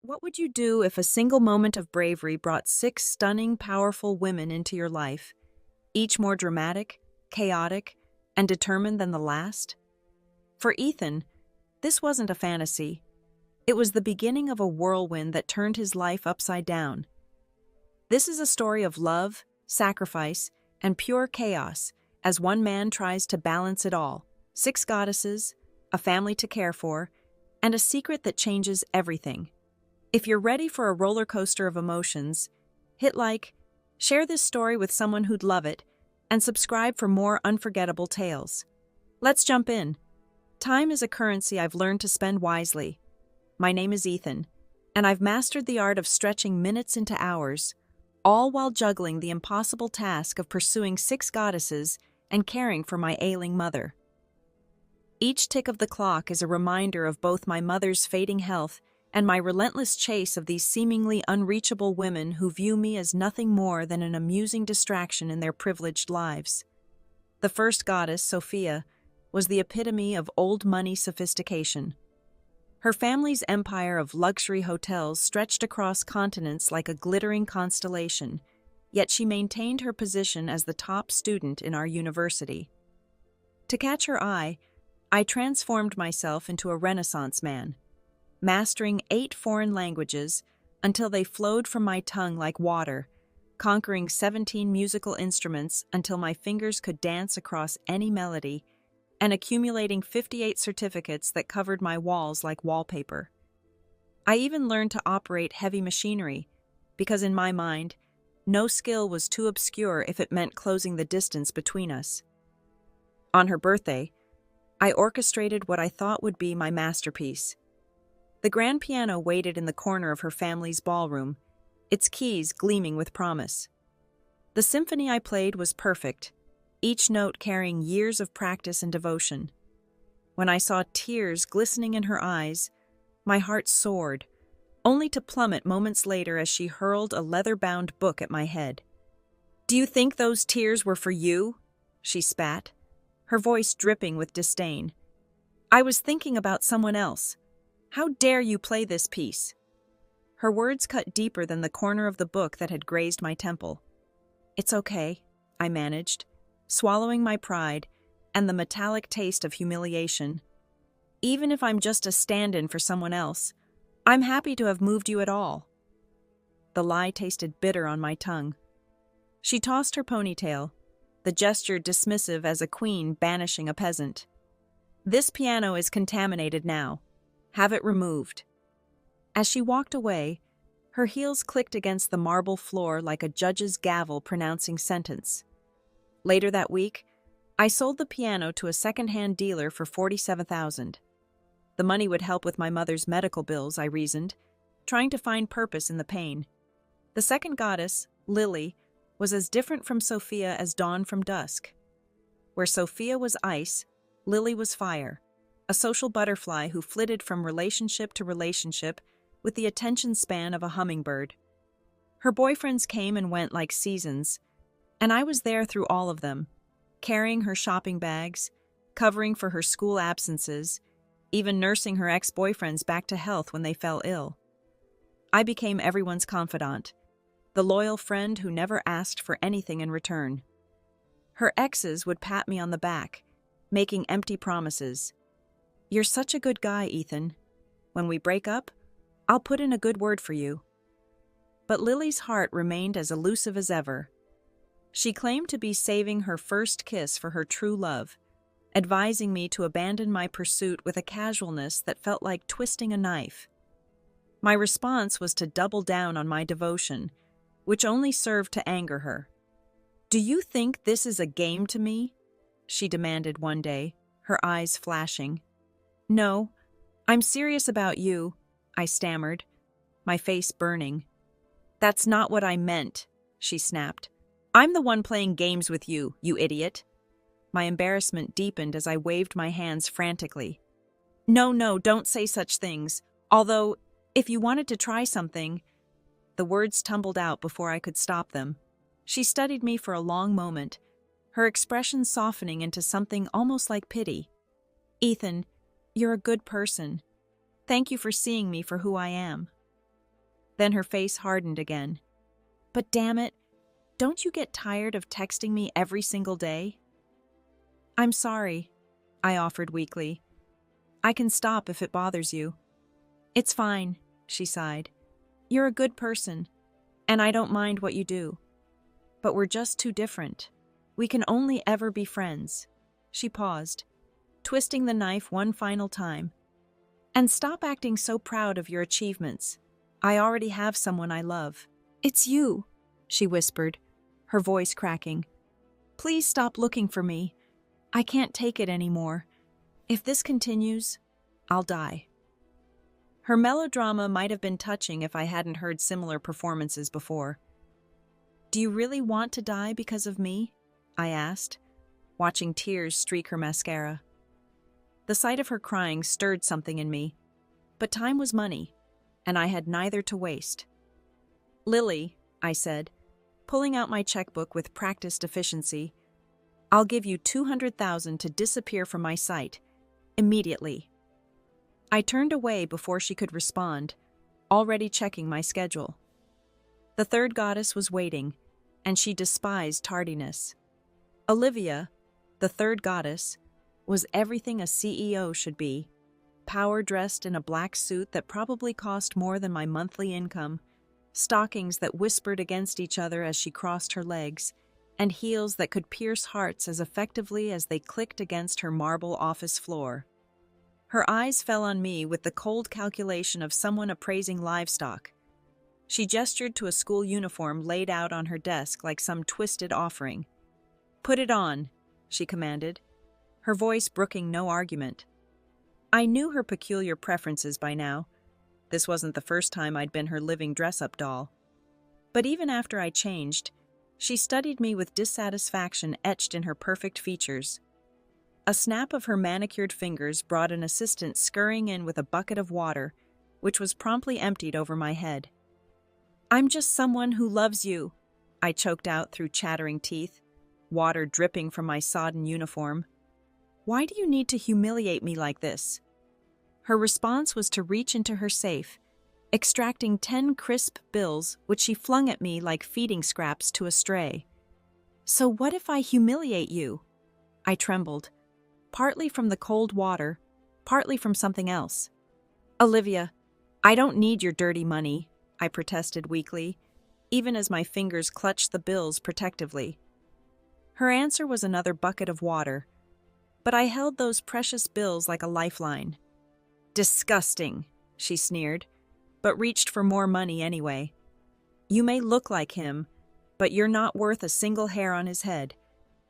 What would you do if a single moment of bravery brought six stunning, powerful women into your life, each more dramatic, chaotic, and determined than the last? For Ethan, this wasn't a fantasy. It was the beginning of a whirlwind that turned his life upside down. This is a story of love, sacrifice, and pure chaos as one man tries to balance it all: six goddesses, a family to care for, and a secret that changes everything. If you're ready for a roller coaster of emotions, hit like, share this story with someone who'd love it, and subscribe for more unforgettable tales. Let's jump in. Time is a currency I've learned to spend wisely. My name is Ethan, and I've mastered the art of stretching minutes into hours, all while juggling the impossible task of pursuing six goddesses and caring for my ailing mother. Each tick of the clock is a reminder of both my mother's fading health and my relentless chase of these seemingly unreachable women who view me as nothing more than an amusing distraction in their privileged lives. The first goddess, Sophia, was the epitome of old money sophistication. Her family's empire of luxury hotels stretched across continents like a glittering constellation, yet she maintained her position as the top student in our university. To catch her eye, I transformed myself into a Renaissance man, mastering 8 foreign languages until they flowed from my tongue like water, conquering 17 musical instruments until my fingers could dance across any melody, and accumulating 58 certificates that covered my walls like wallpaper. I even learned to operate heavy machinery, because in my mind, no skill was too obscure if it meant closing the distance between us. On her birthday, I orchestrated what I thought would be my masterpiece. The grand piano waited in the corner of her family's ballroom, its keys gleaming with promise. The symphony I played was perfect, each note carrying years of practice and devotion. When I saw tears glistening in her eyes, my heart soared, only to plummet moments later as she hurled a leather-bound book at my head. "Do you think those tears were for you?" she spat, her voice dripping with disdain. "I was thinking about someone else. How dare you play this piece?" Her words cut deeper than the corner of the book that had grazed my temple. "It's okay," I managed, swallowing my pride and the metallic taste of humiliation. "Even if I'm just a stand-in for someone else, I'm happy to have moved you at all." The lie tasted bitter on my tongue. She tossed her ponytail, the gesture dismissive as a queen banishing a peasant. "This piano is contaminated now. Have it removed." As she walked away, her heels clicked against the marble floor like a judge's gavel pronouncing sentence. Later that week, I sold the piano to a second-hand dealer for $47,000. The money would help with my mother's medical bills, I reasoned, trying to find purpose in the pain. The second goddess, Lily, was as different from Sophia as dawn from dusk. Where Sophia was ice, Lily was fire, a social butterfly who flitted from relationship to relationship with the attention span of a hummingbird. Her boyfriends came and went like seasons, and I was there through all of them, carrying her shopping bags, covering for her school absences, even nursing her ex-boyfriends back to health when they fell ill. I became everyone's confidant, the loyal friend who never asked for anything in return. Her exes would pat me on the back, making empty promises. "You're such a good guy, Ethan. When we break up, I'll put in a good word for you." But Lily's heart remained as elusive as ever. She claimed to be saving her first kiss for her true love, advising me to abandon my pursuit with a casualness that felt like twisting a knife. My response was to double down on my devotion, which only served to anger her. "Do you think this is a game to me?" she demanded one day, her eyes flashing. "No, I'm serious about you," I stammered, my face burning. "That's not what I meant," she snapped. "I'm the one playing games with you, you idiot." My embarrassment deepened as I waved my hands frantically. No, don't say such things. Although, if you wanted to try something..." The words tumbled out before I could stop them. She studied me for a long moment, her expression softening into something almost like pity. "Ethan, you're a good person. Thank you for seeing me for who I am." Then her face hardened again. But damn it, don't you get tired of texting me every single day? I'm sorry, I offered weakly. I can stop if it bothers you. It's fine, she sighed. You're a good person, and I don't mind what you do. But we're just too different. We can only ever be friends. She paused, twisting the knife one final time. And stop acting so proud of your achievements. I already have someone I love. It's you, she whispered, her voice cracking. Please stop looking for me. I can't take it anymore. If this continues, I'll die. Her melodrama might have been touching if I hadn't heard similar performances before. Do you really want to die because of me? I asked, watching tears streak her mascara. The sight of her crying stirred something in me, but time was money, and I had neither to waste. Lily, I said, pulling out my checkbook with practiced efficiency, I'll give you $200,000 to disappear from my sight, immediately. I turned away before she could respond, already checking my schedule. The third goddess was waiting, and she despised tardiness. Olivia, the third goddess, was everything a CEO should be, power-dressed in a black suit that probably cost more than my monthly income, stockings that whispered against each other as she crossed her legs, and heels that could pierce hearts as effectively as they clicked against her marble office floor. Her eyes fell on me with the cold calculation of someone appraising livestock. She gestured to a school uniform laid out on her desk like some twisted offering. "Put it on," she commanded, her voice brooking no argument. I knew her peculiar preferences by now. This wasn't the first time I'd been her living dress-up doll. But even after I changed, she studied me with dissatisfaction etched in her perfect features. A snap of her manicured fingers brought an assistant scurrying in with a bucket of water, which was promptly emptied over my head. "I'm just someone who loves you," I choked out through chattering teeth, water dripping from my sodden uniform. "Why do you need to humiliate me like this?" Her response was to reach into her safe, extracting 10 crisp bills which she flung at me like feeding scraps to a stray. "So what if I humiliate you?" I trembled, partly from the cold water, partly from something else. "Olivia, I don't need your dirty money," I protested weakly, even as my fingers clutched the bills protectively. Her answer was another bucket of water, but I held those precious bills like a lifeline. "Disgusting," she sneered, but reached for more money anyway. "You may look like him, but you're not worth a single hair on his head.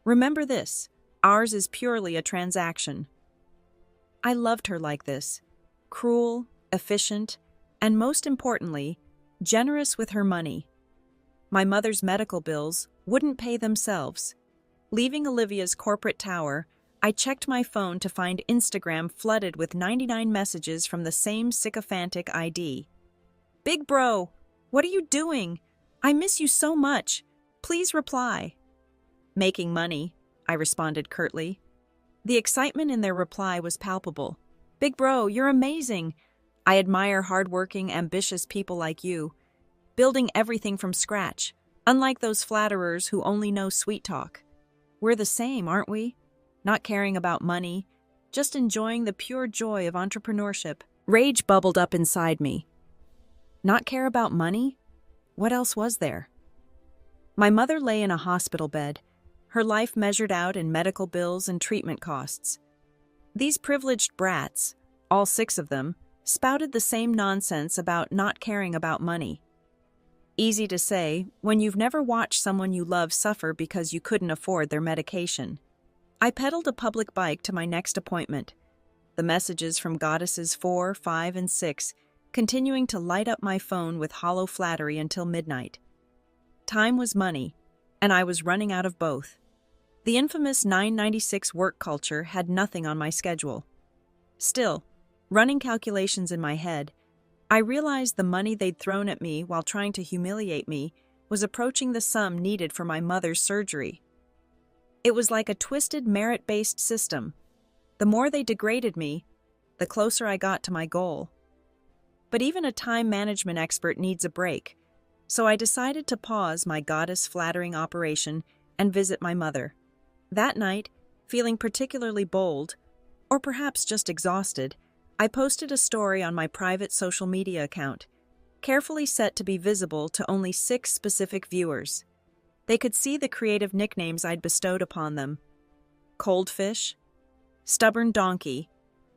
Remember this, ours is purely a transaction." I loved her like this, cruel, efficient, and most importantly, generous with her money. My mother's medical bills wouldn't pay themselves. Leaving Olivia's corporate tower, I checked my phone to find Instagram flooded with 99 messages from the same sycophantic ID. "Big bro, what are you doing? I miss you so much. Please reply." "Making money," I responded curtly. The excitement in their reply was palpable. "Big bro, you're amazing. I admire hardworking, ambitious people like you, building everything from scratch, unlike those flatterers who only know sweet talk. We're the same, aren't we? Not caring about money, just enjoying the pure joy of entrepreneurship." Rage bubbled up inside me. Not care about money? What else was there? My mother lay in a hospital bed, her life measured out in medical bills and treatment costs. These privileged brats, all 6 of them, spouted the same nonsense about not caring about money. Easy to say when you've never watched someone you love suffer because you couldn't afford their medication. I pedaled a public bike to my next appointment, the messages from goddesses 4, 5, and 6 continuing to light up my phone with hollow flattery until midnight. Time was money, and I was running out of both. The infamous 996 work culture had nothing on my schedule. Still, running calculations in my head, I realized the money they'd thrown at me while trying to humiliate me was approaching the sum needed for my mother's surgery. It was like a twisted merit-based system. The more they degraded me, the closer I got to my goal. but even a time management expert needs a break, so I decided to pause my goddess-flattering operation and visit my mother. That night, feeling particularly bold, or perhaps just exhausted, I posted a story on my private social media account, carefully set to be visible to only 6 specific viewers. They could see the creative nicknames I'd bestowed upon them: Coldfish, Stubborn Donkey,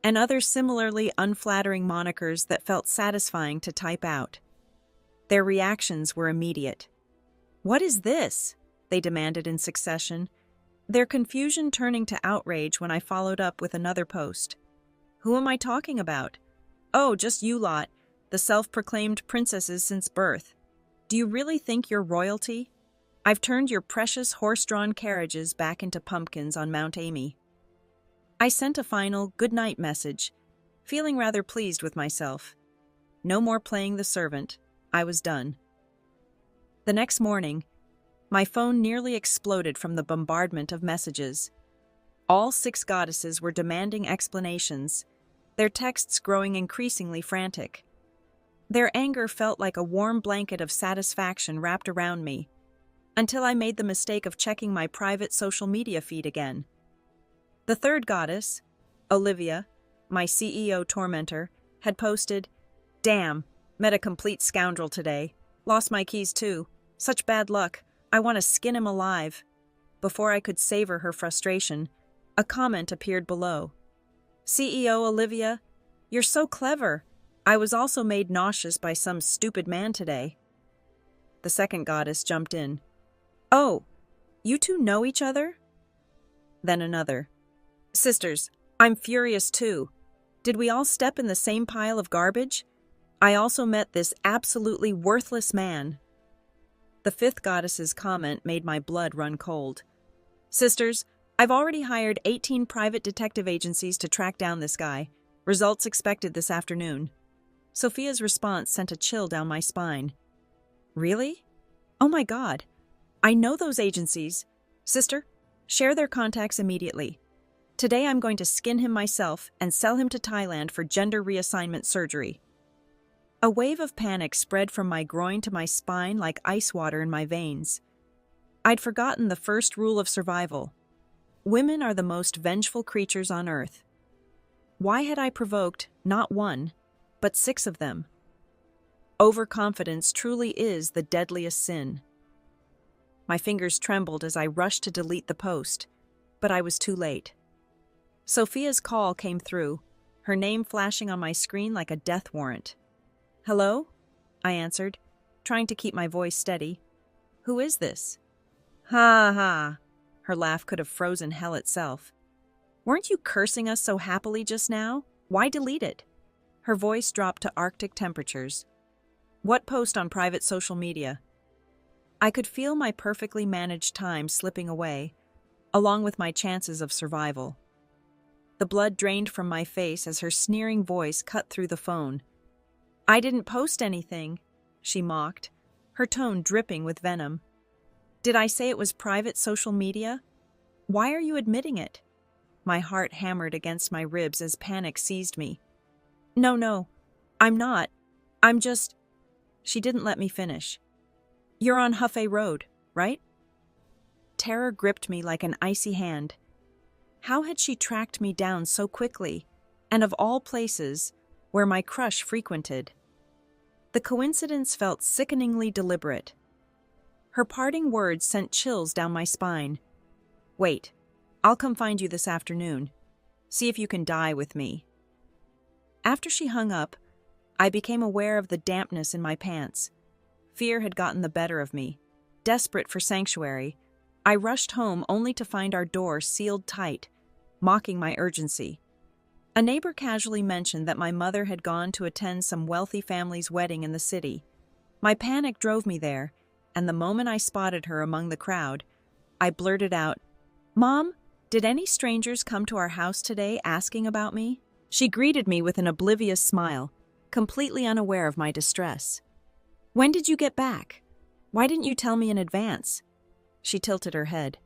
and other similarly unflattering monikers that felt satisfying to type out. Their reactions were immediate. "What is this?" they demanded in succession, their confusion turning to outrage when I followed up with another post. "Who am I talking about?" "Oh, just you lot, the self-proclaimed princesses since birth. Do you really think you're royalty? I've turned your precious horse-drawn carriages back into pumpkins on Mount Amy." I sent a final good-night message, feeling rather pleased with myself. No more playing the servant. I was done. The next morning, my phone nearly exploded from the bombardment of messages. All 6 goddesses were demanding explanations, their texts growing increasingly frantic. Their anger felt like a warm blanket of satisfaction wrapped around me, until I made the mistake of checking my private social media feed again. The 3rd goddess, Olivia, my CEO tormentor, had posted, "Damn, met a complete scoundrel today. Lost my keys too. Such bad luck. I want to skin him alive." Before I could savor her frustration, a comment appeared below. "CEO Olivia, you're so clever. I was also made nauseous by some stupid man today." The 2nd goddess jumped in. "Oh, you two know each other?" Then another. "Sisters, I'm furious too. Did we all step in the same pile of garbage? I also met this absolutely worthless man." The 5th goddess's comment made my blood run cold. "Sisters, I've already hired 18 private detective agencies to track down this guy. Results expected this afternoon." Sophia's response sent a chill down my spine. "Really? Oh my God. I know those agencies. Sister, share their contacts immediately. Today I'm going to skin him myself and sell him to Thailand for gender reassignment surgery." A wave of panic spread from my groin to my spine like ice water in my veins. I'd forgotten the first rule of survival. Women are the most vengeful creatures on earth. Why had I provoked not 1, but 6 of them? Overconfidence truly is the deadliest sin. My fingers trembled as I rushed to delete the post, but I was too late. Sophia's call came through, her name flashing on my screen like a death warrant. "Hello?" I answered, trying to keep my voice steady. "Who is this?" "Ha ha." Her laugh could have frozen hell itself. "Weren't you cursing us so happily just now? Why delete it?" Her voice dropped to Arctic temperatures. "What post on private social media?" I could feel my perfectly managed time slipping away, along with my chances of survival. The blood drained from my face as her sneering voice cut through the phone. "I didn't post anything," she mocked, her tone dripping with venom. "Did I say it was private social media? Why are you admitting it?" My heart hammered against my ribs as panic seized me. No, I'm not. I'm just..." She didn't let me finish. "You're on Huffey Road, right?" Terror gripped me like an icy hand. How had she tracked me down so quickly, and of all places, where my crush frequented? The coincidence felt sickeningly deliberate. Her parting words sent chills down my spine. "Wait, I'll come find you this afternoon. See if you can die with me." After she hung up, I became aware of the dampness in my pants. Fear had gotten the better of me. Desperate for sanctuary, I rushed home only to find our door sealed tight, mocking my urgency. A neighbor casually mentioned that my mother had gone to attend some wealthy family's wedding in the city. My panic drove me there, and the moment I spotted her among the crowd, I blurted out, "Mom, did any strangers come to our house today asking about me?" She greeted me with an oblivious smile, completely unaware of my distress. "When did you get back? Why didn't you tell me in advance?" She tilted her head.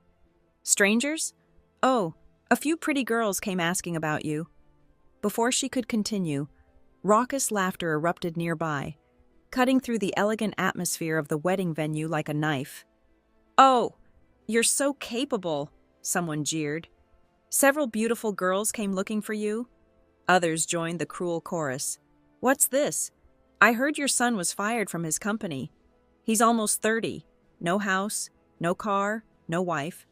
"Strangers? Oh, a few pretty girls came asking about you." Before she could continue, Raucous laughter erupted nearby, cutting through the elegant atmosphere of the wedding venue like a knife. "Oh, you're so capable," someone jeered. "Several beautiful girls came looking for you." Others joined the cruel chorus. "What's this? I heard your son was fired from his company. He's almost 30. No house, no car, no wife.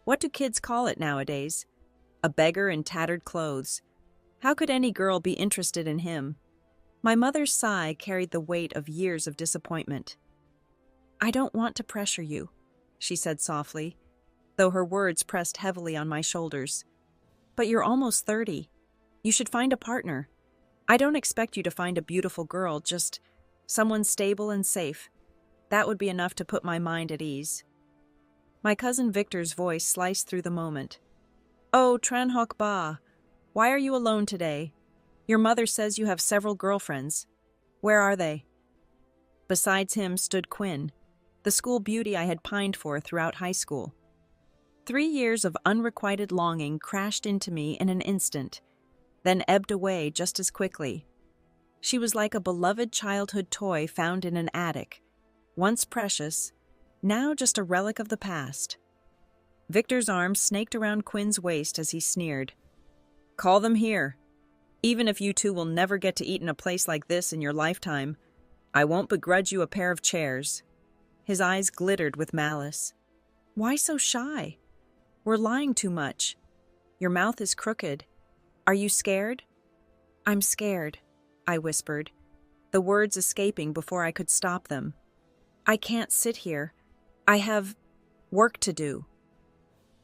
What do kids call it nowadays? A beggar in tattered clothes. How could any girl be interested in him?" My mother's sigh carried the weight of years of disappointment. "I don't want to pressure you," she said softly, though her words pressed heavily on my shoulders. "But you're almost 30. You should find a partner. I don't expect you to find a beautiful girl, just someone stable and safe. That would be enough to put my mind at ease." My cousin Victor's voice sliced through the moment. "Oh, Tranhok Ba, why are you alone today? Your mother says you have several girlfriends. Where are they?" Besides him stood Quinn, the school beauty I had pined for throughout high school. 3 years of unrequited longing crashed into me in an instant, then ebbed away just as quickly. She was like a beloved childhood toy found in an attic, once precious, now just a relic of the past. Victor's arm snaked around Quinn's waist as he sneered. "Call them here. Even if you two will never get to eat in a place like this in your lifetime, I won't begrudge you a pair of chairs." His eyes glittered with malice. "Why so shy? We're lying too much. Your mouth is crooked. Are you scared?" "I'm scared," I whispered, the words escaping before I could stop them. "I can't sit here. I have work to do."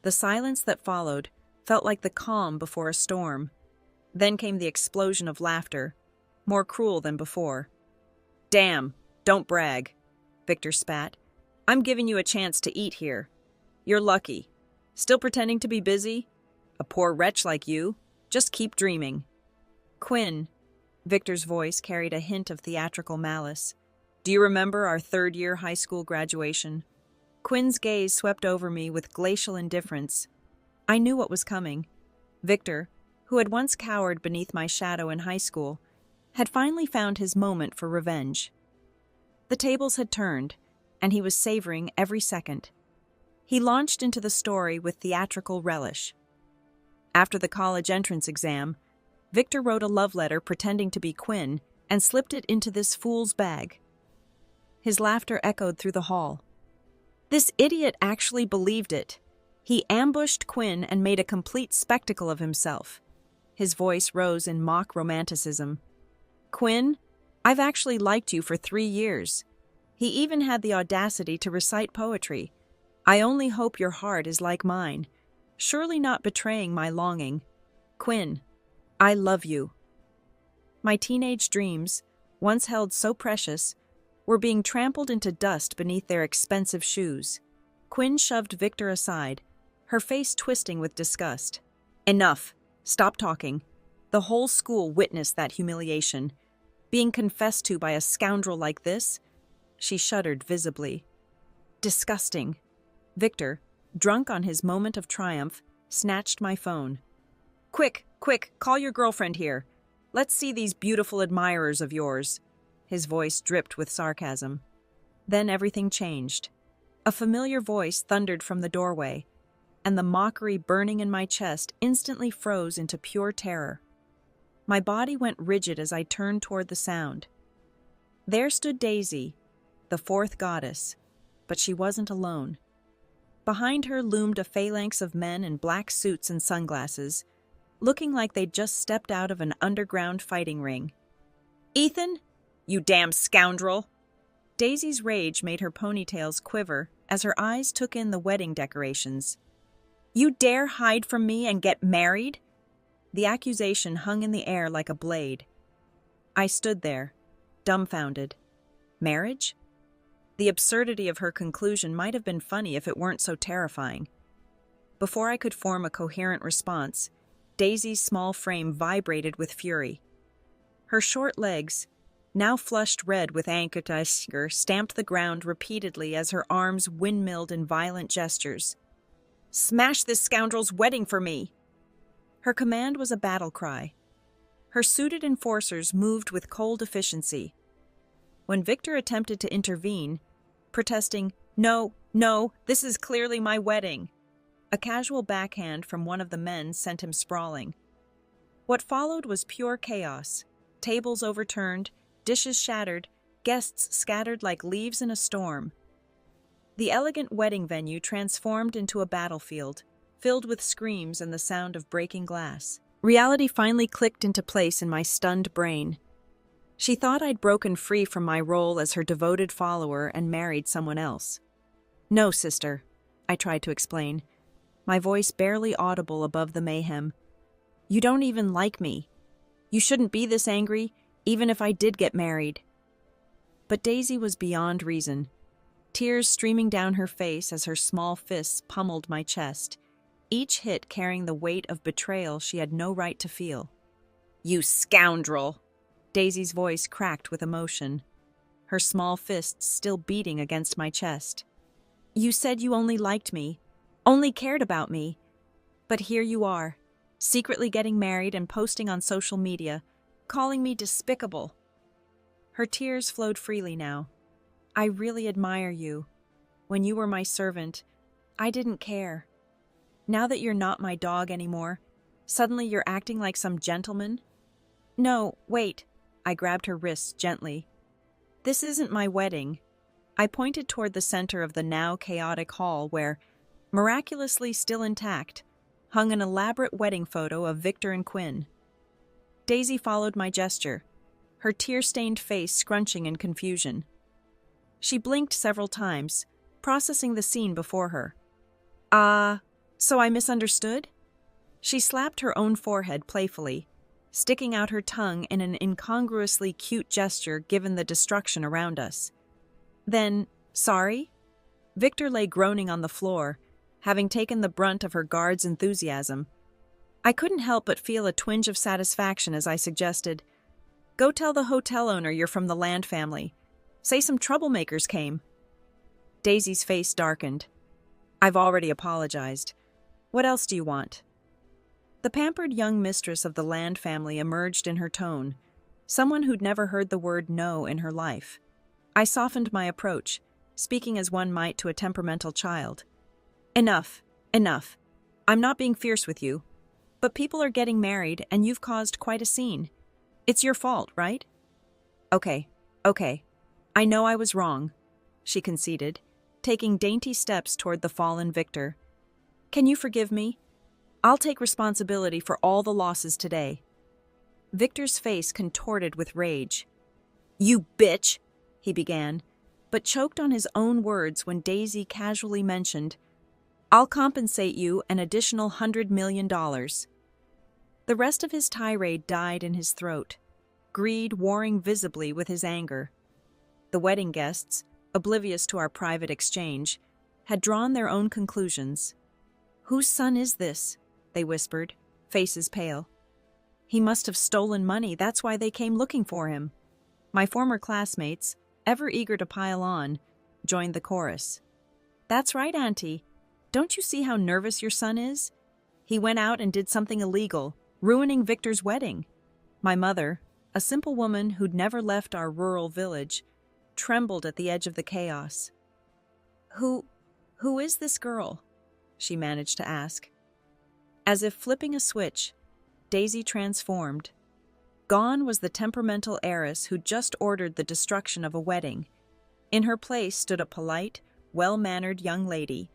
The silence that followed felt like the calm before a storm. Then came the explosion of laughter, more cruel than before. "Damn, don't brag," Victor spat. "I'm giving you a chance to eat here. You're lucky. Still pretending to be busy? A poor wretch like you. Just keep dreaming." "Quinn," Victor's voice carried a hint of theatrical malice. "Do you remember our third-year high school graduation?" Quinn's gaze swept over me with glacial indifference. I knew what was coming. Victor, who had once cowered beneath my shadow in high school, had finally found his moment for revenge. The tables had turned, and he was savoring every second. He launched into the story with theatrical relish. After the college entrance exam, Victor wrote a love letter pretending to be Quinn and slipped it into this fool's bag. His laughter echoed through the hall. This idiot actually believed it. He ambushed Quinn and made a complete spectacle of himself. His voice rose in mock romanticism. "Quinn, I've actually liked you for 3 years. He even had the audacity to recite poetry. I only hope your heart is like mine, surely not betraying my longing. Quinn, I love you." My teenage dreams, once held so precious, were being trampled into dust beneath their expensive shoes. Quinn shoved Victor aside, her face twisting with disgust. "Enough. Stop talking. The whole school witnessed that humiliation. Being confessed to by a scoundrel like this?" She shuddered visibly. "Disgusting." Victor, drunk on his moment of triumph, snatched my phone. Quick, call your girlfriend here. Let's see these beautiful admirers of yours." His voice dripped with sarcasm. Then everything changed. A familiar voice thundered from the doorway, and the mockery burning in my chest instantly froze into pure terror. My body went rigid as I turned toward the sound. There stood Daisy, the fourth goddess, but she wasn't alone. Behind her loomed a phalanx of men in black suits and sunglasses, looking like they'd just stepped out of an underground fighting ring. "Ethan, you damn scoundrel!" Daisy's rage made her ponytails quiver as her eyes took in the wedding decorations. "You dare hide from me and get married?" The accusation hung in the air like a blade. I stood there, dumbfounded. Marriage? The absurdity of her conclusion might have been funny if it weren't so terrifying. Before I could form a coherent response, Daisy's small frame vibrated with fury. Her short legs, now flushed red with anger, stamped the ground repeatedly as her arms windmilled in violent gestures. "Smash this scoundrel's wedding for me!" Her command was a battle cry. Her suited enforcers moved with cold efficiency. When Victor attempted to intervene, protesting, "No, no, this is clearly my wedding," a casual backhand from one of the men sent him sprawling. What followed was pure chaos. Tables overturned, dishes shattered, guests scattered like leaves in a storm. The elegant wedding venue transformed into a battlefield, filled with screams and the sound of breaking glass. Reality finally clicked into place in my stunned brain. She thought I'd broken free from my role as her devoted follower and married someone else. "No, sister," I tried to explain, my voice barely audible above the mayhem. "You don't even like me. You shouldn't be this angry, even if I did get married." But Daisy was beyond reason, tears streaming down her face as her small fists pummeled my chest, each hit carrying the weight of betrayal she had no right to feel. "You scoundrel!" Daisy's voice cracked with emotion, her small fists still beating against my chest. "You said you only liked me, only cared about me. But here you are, secretly getting married and posting on social media, calling me despicable." Her tears flowed freely now. "I really admire you. When you were my servant, I didn't care. Now that you're not my dog anymore, suddenly you're acting like some gentleman?" "No, wait." I grabbed her wrists gently. "This isn't my wedding." I pointed toward the center of the now chaotic hall where, miraculously still intact, hung an elaborate wedding photo of Victor and Quinn. Daisy followed my gesture, her tear-stained face scrunching in confusion. She blinked several times, processing the scene before her. So I misunderstood?" She slapped her own forehead playfully, sticking out her tongue in an incongruously cute gesture given the destruction around us. "Then, sorry?" Victor lay groaning on the floor, having taken the brunt of her guard's enthusiasm. I couldn't help but feel a twinge of satisfaction as I suggested, "Go tell the hotel owner you're from the Land family. Say some troublemakers came." Daisy's face darkened. "I've already apologized. What else do you want?" The pampered young mistress of the Land family emerged in her tone, someone who'd never heard the word no in her life. I softened my approach, speaking as one might to a temperamental child. Enough. I'm not being fierce with you, but people are getting married and you've caused quite a scene. It's your fault, right?" Okay. I know I was wrong," she conceded, taking dainty steps toward the fallen Victor. "Can you forgive me? I'll take responsibility for all the losses today." Victor's face contorted with rage. "You bitch!" he began, but choked on his own words when Daisy casually mentioned, "I'll compensate you an additional $100 million. The rest of his tirade died in his throat, greed warring visibly with his anger. The wedding guests, oblivious to our private exchange, had drawn their own conclusions. "Whose son is this?" they whispered, faces pale. "He must have stolen money, that's why they came looking for him." My former classmates, ever eager to pile on, joined the chorus. "That's right, Auntie. Don't you see how nervous your son is? He went out and did something illegal, ruining Victor's wedding." My mother, a simple woman who'd never left our rural village, trembled at the edge of the chaos. Who is this girl?" she managed to ask. As if flipping a switch, Daisy transformed. Gone was the temperamental heiress who'd just ordered the destruction of a wedding. In her place stood a polite, well-mannered young lady,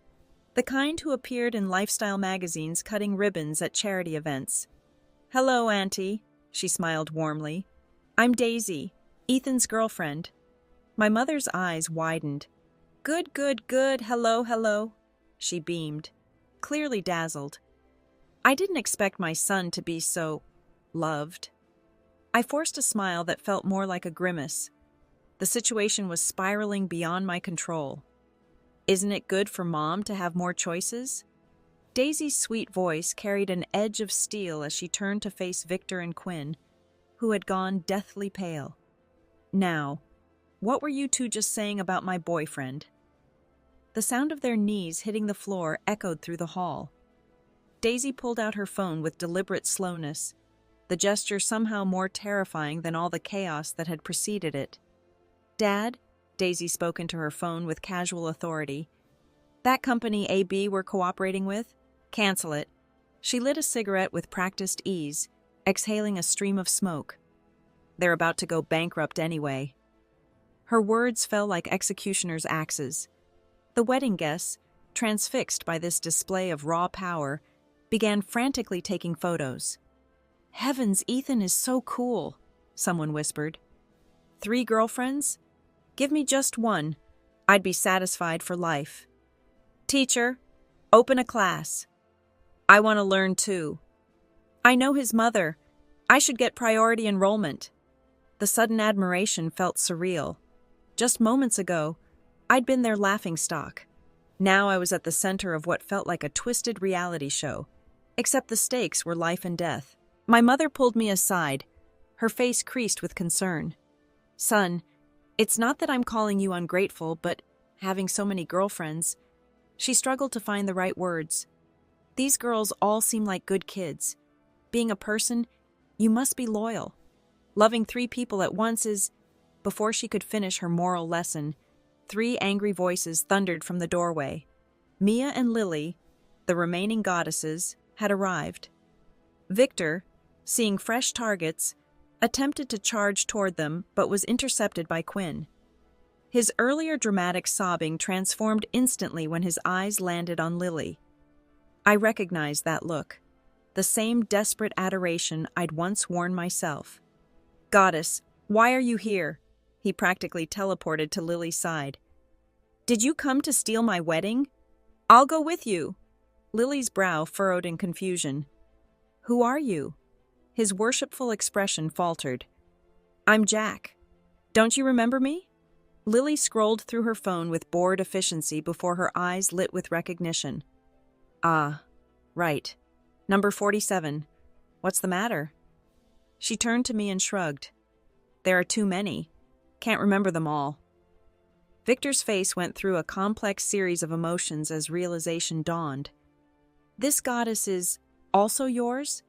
the kind who appeared in lifestyle magazines cutting ribbons at charity events. "Hello, Auntie," she smiled warmly. "I'm Daisy, Ethan's girlfriend." My mother's eyes widened. Good, hello," she beamed, clearly dazzled. I didn't expect my son to be so loved. I forced a smile that felt more like a grimace. The situation was spiraling beyond my control. "Isn't it good for Mom to have more choices?" Daisy's sweet voice carried an edge of steel as she turned to face Victor and Quinn, who had gone deathly pale. "Now, what were you two just saying about my boyfriend?" The sound of their knees hitting the floor echoed through the hall. Daisy pulled out her phone with deliberate slowness. the gesture somehow more terrifying than all the chaos that had preceded it. "Dad," Daisy spoke into her phone with casual authority. "That company AB we're cooperating with? Cancel it." She lit a cigarette with practiced ease, exhaling a stream of smoke. "They're about to go bankrupt anyway." Her words fell like executioner's axes. The wedding guests, transfixed by this display of raw power, began frantically taking photos. "Heavens, Ethan is so cool," someone whispered. "3 girlfriends? Give me just one. I'd be satisfied for life." "Teacher, open a class. I want to learn too. I know his mother. I should get priority enrollment." The sudden admiration felt surreal. Just moments ago, I'd been their laughingstock. Now I was at the center of what felt like a twisted reality show, except the stakes were life and death. My mother pulled me aside, her face creased with concern. "Son, it's not that I'm calling you ungrateful, but having so many girlfriends." She struggled to find the right words. "These girls all seem like good kids. Being a person, you must be loyal. Loving 3 people at once is—" Before she could finish her moral lesson, 3 angry voices thundered from the doorway. Mia and Lily, the remaining goddesses, had arrived. Victor, seeing fresh targets, attempted to charge toward them but was intercepted by Quinn. His earlier dramatic sobbing transformed instantly when his eyes landed on Lily. I recognized that look, the same desperate adoration I'd once worn myself. "Goddess, why are you here?" He practically teleported to Lily's side. "Did you come to steal my wedding?" "I'll go with you." Lily's brow furrowed in confusion. "Who are you?" His worshipful expression faltered. "I'm Jack. Don't you remember me?" Lily scrolled through her phone with bored efficiency before her eyes lit with recognition. "Ah, right. Number 47. What's the matter?" She turned to me and shrugged. "There are too many. Can't remember them all." Victor's face went through a complex series of emotions as realization dawned. "This goddess is also yours?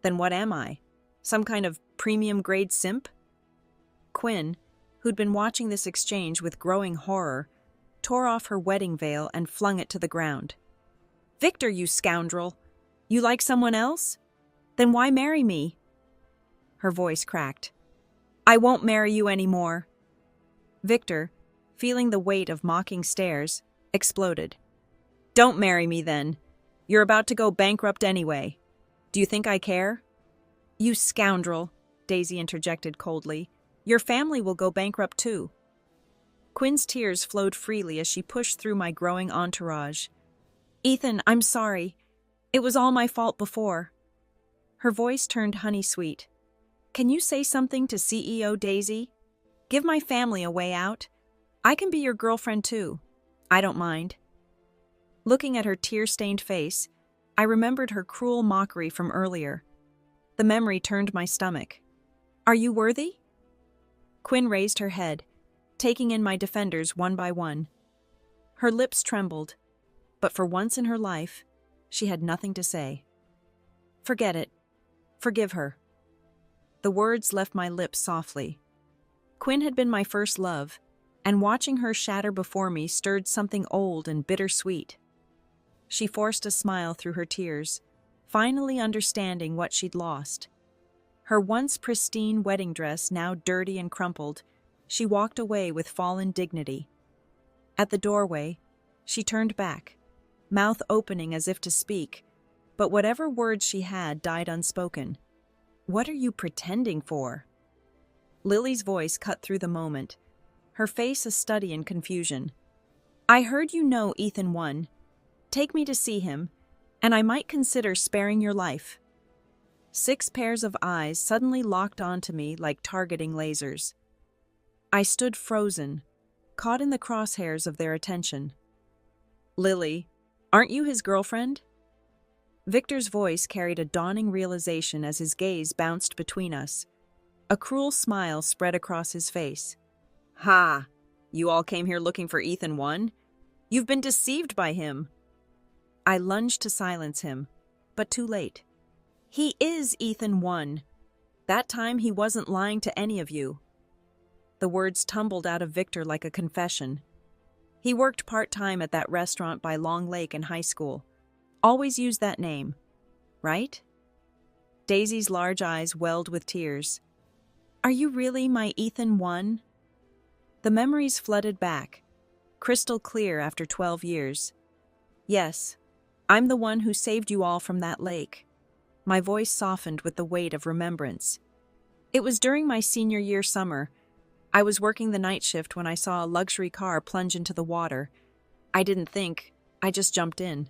Then what am I? Some kind of premium-grade simp?" Quinn, who'd been watching this exchange with growing horror, tore off her wedding veil and flung it to the ground. "Victor, you scoundrel! You like someone else? Then why marry me?" Her voice cracked. "I won't marry you anymore." Victor, feeling the weight of mocking stares, exploded. "Don't marry me then. You're about to go bankrupt anyway. Do you think I care?" "You scoundrel," Daisy interjected coldly. "Your family will go bankrupt too." Quinn's tears flowed freely as she pushed through my growing entourage. "Ethan, I'm sorry. It was all my fault before." Her voice turned honey-sweet. "Can you say something to CEO Daisy? Give my family a way out. I can be your girlfriend too. I don't mind." Looking at her tear-stained face, I remembered her cruel mockery from earlier. The memory turned my stomach. "Are you worthy?" Quinn raised her head, taking in my defenders one by one. Her lips trembled, but for once in her life, she had nothing to say. "Forget it. Forgive her." The words left my lips softly. Quinn had been my first love, and watching her shatter before me stirred something old and bittersweet. She forced a smile through her tears, finally understanding what she'd lost. Her once pristine wedding dress now dirty and crumpled, she walked away with fallen dignity. At the doorway, she turned back, mouth opening as if to speak, but whatever words she had died unspoken. "What are you pretending for?" Lily's voice cut through the moment, her face a study in confusion. "I heard you know Ethan won. Take me to see him, and I might consider sparing your life." 6 pairs of eyes suddenly locked onto me like targeting lasers. I stood frozen, caught in the crosshairs of their attention. "Lily, aren't you his girlfriend?" Victor's voice carried a dawning realization as his gaze bounced between us. A cruel smile spread across his face. "Ha! You all came here looking for Ethan 1? You've been deceived by him." I lunged to silence him, but too late. "He is Ethan 1. That time he wasn't lying to any of you." The words tumbled out of Victor like a confession. He worked part-time at that restaurant by Long Lake in high school. Always used that name, right? Daisy's large eyes welled with tears. "Are you really my Ethan one?" The memories flooded back, crystal clear after 12 years. "Yes, I'm the one who saved you all from that lake." My voice softened with the weight of remembrance. "It was during my senior year summer. I was working the night shift when I saw a luxury car plunge into the water. I didn't think, I just jumped in."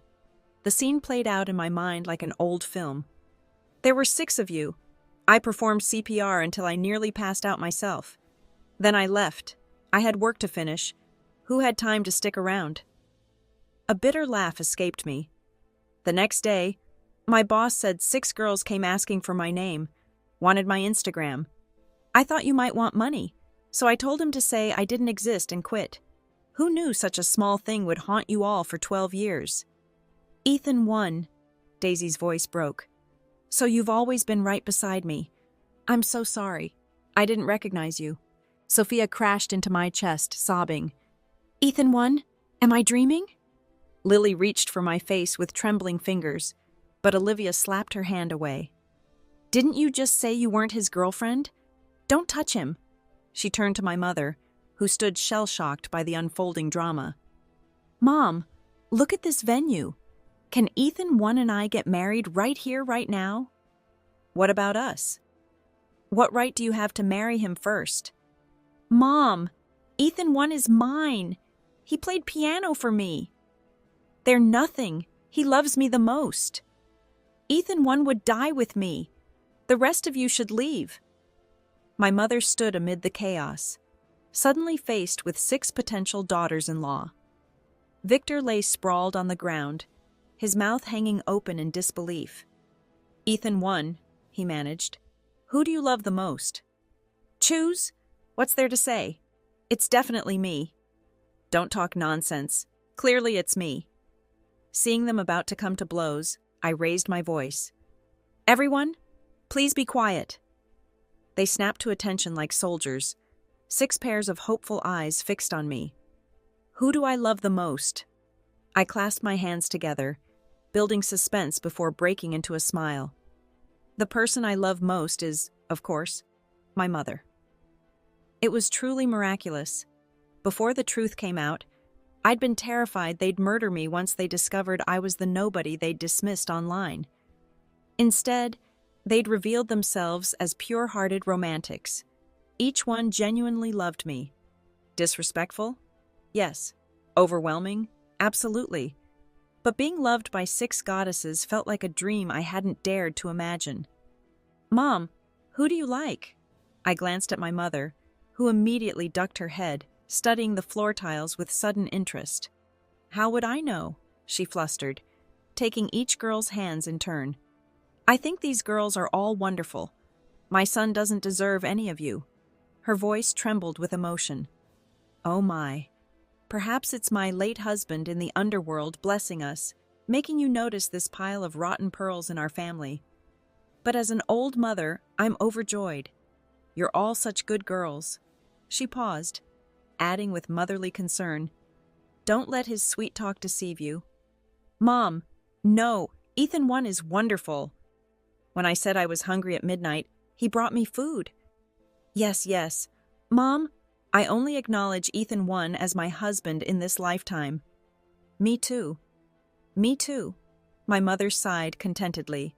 The scene played out in my mind like an old film. "There were 6 of you. I performed CPR until I nearly passed out myself. Then I left. I had work to finish. Who had time to stick around?" A bitter laugh escaped me. The next day, my boss said 6 girls came asking for my name, wanted my Instagram. I thought you might want money, so I told him to say I didn't exist and quit. Who knew such a small thing would haunt you all for 12 years? "Ethan won," Daisy's voice broke. "So you've always been right beside me. I'm so sorry. I didn't recognize you." Sophia crashed into my chest, sobbing. "Ethan won? Am I dreaming?" Lily reached for my face with trembling fingers, but Olivia slapped her hand away. "Didn't you just say you weren't his girlfriend? Don't touch him." She turned to my mother, who stood shell-shocked by the unfolding drama. "Mom, look at this venue. Can Ethan one and I get married right here, right now?" "What about us? What right do you have to marry him first?" "Mom, Ethan one is mine. He played piano for me." "They're nothing. He loves me the most. Ethan one would die with me. The rest of you should leave." My mother stood amid the chaos, suddenly faced with 6 potential daughters-in-law. Victor lay sprawled on the ground, his mouth hanging open in disbelief. "Ethan one," he managed. "Who do you love the most?" "Choose? What's there to say? It's definitely me." "Don't talk nonsense. Clearly it's me." Seeing them about to come to blows, I raised my voice. "Everyone, please be quiet." They snapped to attention like soldiers, 6 pairs of hopeful eyes fixed on me. "Who do I love the most?" I clasped my hands together, building suspense before breaking into a smile. "The person I love most is, of course, my mother." It was truly miraculous. Before the truth came out, I'd been terrified they'd murder me once they discovered I was the nobody they'd dismissed online. Instead, they'd revealed themselves as pure-hearted romantics. Each one genuinely loved me. Disrespectful? Yes. Overwhelming? Absolutely. But being loved by 6 goddesses felt like a dream I hadn't dared to imagine. "Mom, who do you like?" I glanced at my mother, who immediately ducked her head, studying the floor tiles with sudden interest. "How would I know?" she flustered, taking each girl's hands in turn. "I think these girls are all wonderful. My son doesn't deserve any of you." Her voice trembled with emotion. "Oh my. Perhaps it's my late husband in the underworld blessing us, making you notice this pile of rotten pearls in our family. But as an old mother, I'm overjoyed. You're all such good girls." She paused, adding with motherly concern, "Don't let his sweet talk deceive you." "Mom, no, Ethan one is wonderful. When I said I was hungry at midnight, he brought me food." Yes, yes. "Mom, I only acknowledge Ethan one as my husband in this lifetime." "Me too. Me too." My mother sighed contentedly.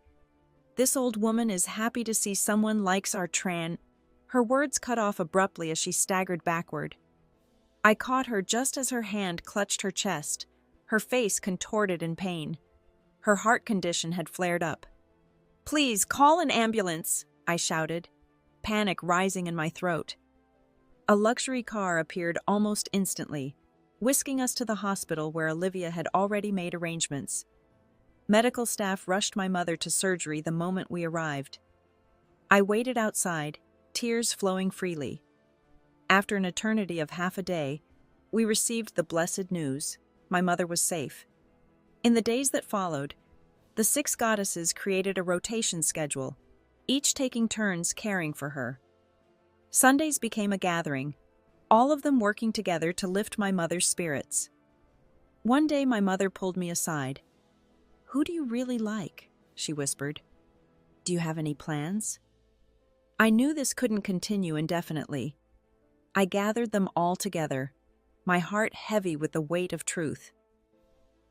"This old woman is happy to see someone likes our tran—" Her words cut off abruptly as she staggered backward. I caught her just as her hand clutched her chest, her face contorted in pain. Her heart condition had flared up. "Please, call an ambulance," I shouted, panic rising in my throat. A luxury car appeared almost instantly, whisking us to the hospital where Olivia had already made arrangements. Medical staff rushed my mother to surgery the moment we arrived. I waited outside, tears flowing freely. After an eternity of half a day, we received the blessed news: my mother was safe. In the days that followed, the 6 goddesses created a rotation schedule, each taking turns caring for her. Sundays became a gathering, all of them working together to lift my mother's spirits. One day my mother pulled me aside. "Who do you really like?" she whispered. "Do you have any plans?" I knew this couldn't continue indefinitely. I gathered them all together, my heart heavy with the weight of truth.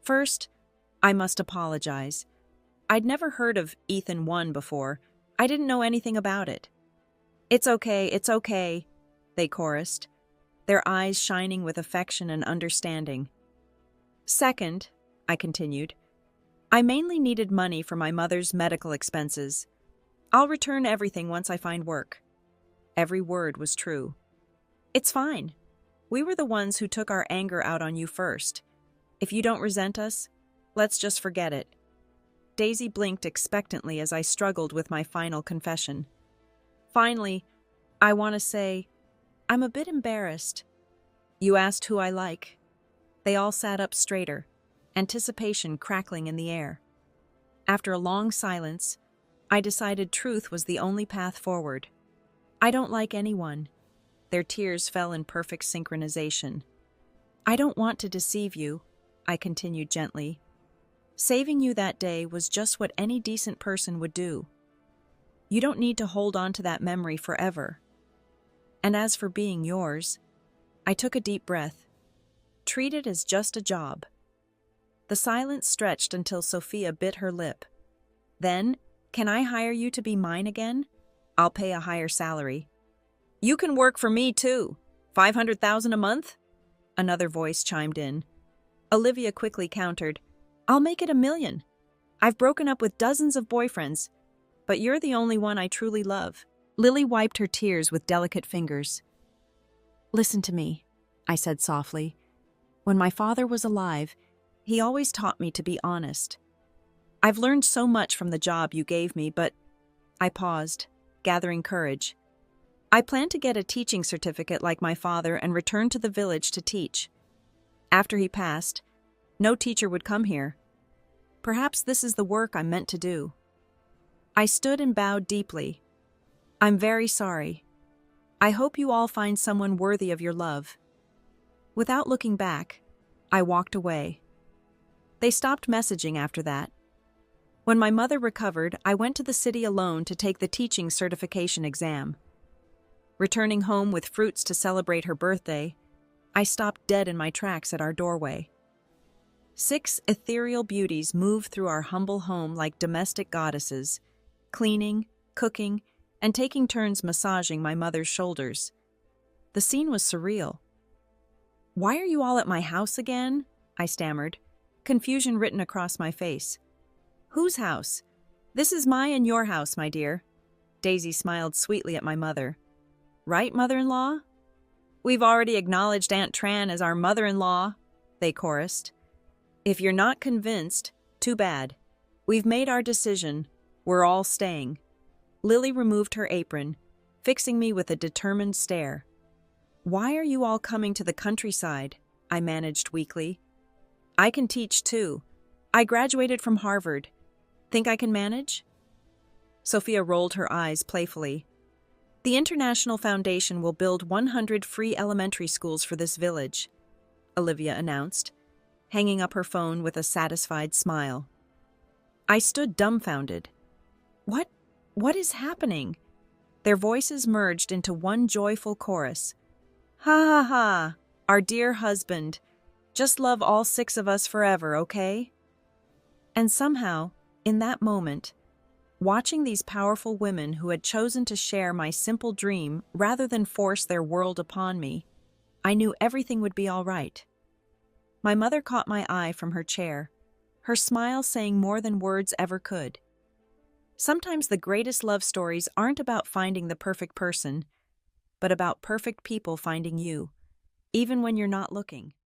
First, I must apologize. I'd never heard of Ethan 1 before. I didn't know anything about it. It's okay," they chorused, their eyes shining with affection and understanding. Second, I continued, I mainly needed money for my mother's medical expenses. I'll return everything once I find work. Every word was true. It's fine. We were the ones who took our anger out on you first. If you don't resent us, let's just forget it. Daisy blinked expectantly as I struggled with my final confession. Finally, I want to say, I'm a bit embarrassed. You asked who I like. They all sat up straighter, anticipation crackling in the air. After a long silence, I decided truth was the only path forward. I don't like anyone. Their tears fell in perfect synchronization. I don't want to deceive you, I continued gently. Saving you that day was just what any decent person would do. You don't need to hold on to that memory forever. And as for being yours, I took a deep breath. Treat it as just a job. The silence stretched until Sophia bit her lip. Then, can I hire you to be mine again? I'll pay a higher salary. You can work for me too. 500,000 a month? Another voice chimed in. Olivia quickly countered, I'll make it 1 million. I've broken up with dozens of boyfriends, but you're the only one I truly love. Lily wiped her tears with delicate fingers. Listen to me, I said softly. When my father was alive, he always taught me to be honest. I've learned so much from the job you gave me, but I paused, gathering courage. I plan to get a teaching certificate like my father and return to the village to teach. After he passed, no teacher would come here. Perhaps this is the work I'm meant to do. I stood and bowed deeply. I'm very sorry. I hope you all find someone worthy of your love. Without looking back, I walked away. They stopped messaging after that. When my mother recovered, I went to the city alone to take the teaching certification exam. Returning home with fruits to celebrate her birthday, I stopped dead in my tracks at our doorway. 6 ethereal beauties moved through our humble home like domestic goddesses, cleaning, cooking, and taking turns massaging my mother's shoulders. The scene was surreal. Why are you all at my house again? I stammered, confusion written across my face. Whose house? This is my and your house, my dear. Daisy smiled sweetly at my mother. Right, mother-in-law? We've already acknowledged Aunt Tran as our mother-in-law, they chorused. If you're not convinced, too bad. We've made our decision. We're all staying. Lily removed her apron, fixing me with a determined stare. Why are you all coming to the countryside? I managed weakly. I can teach too. I graduated from Harvard. Think I can manage? Sophia rolled her eyes playfully. The International Foundation will build 100 free elementary schools for this village, Olivia announced, hanging up her phone with a satisfied smile. I stood dumbfounded. What is happening? Their voices merged into one joyful chorus. Ha ha ha, our dear husband. Just love all 6 of us forever, okay? And somehow, in that moment, watching these powerful women who had chosen to share my simple dream rather than force their world upon me, I knew everything would be all right. My mother caught my eye from her chair, her smile saying more than words ever could. Sometimes the greatest love stories aren't about finding the perfect person, but about perfect people finding you, even when you're not looking.